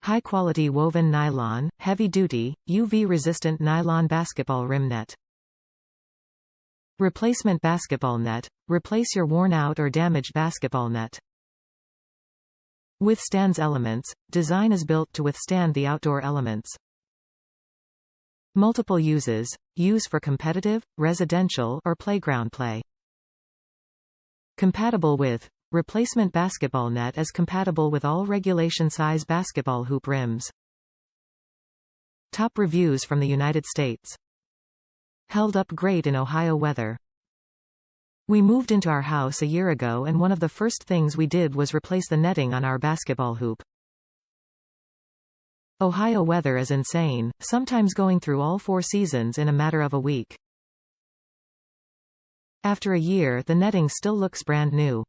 High-quality woven nylon, heavy-duty, UV-resistant nylon basketball rim net. Replacement basketball net. Replace your worn-out or damaged basketball net. Withstands elements. Design is built to withstand the outdoor elements. Multiple uses. Use for competitive, residential, or playground play. Compatible with. Replacement basketball net is compatible with all regulation size basketball hoop rims. Top reviews from the United States. Held up great in Ohio weather. We moved into our house a year ago and one of the first things we did was replace the netting on our basketball hoop. Ohio weather is insane, sometimes going through all 4 seasons in a matter of a week. After a year, the netting still looks brand new.